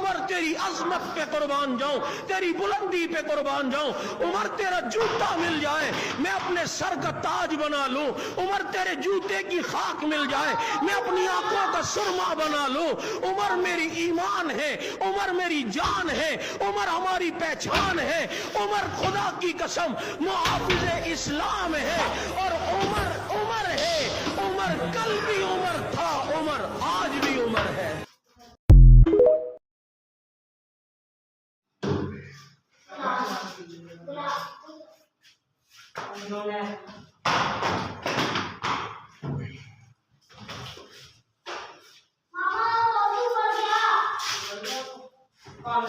उमर तेरी अजमत पे कुर्बान जाऊं, तेरी बुलंदी पे कुर्बान जाऊं। उमर तेरा जूता मिल जाए मैं अपने सर का ताज बना लूं, उमर तेरे जूते की खाक मिल जाए मैं अपनी आंखों का सुरमा बना लूं। उमर मेरी ईमान है, उमर मेरी जान है, उमर हमारी पहचान है। उमर खुदा की कसम मुहाफिज़े इस्लाम है, और उमर उमर है। उमर कल भी उमर था, उमर आज भी उमर है। मामा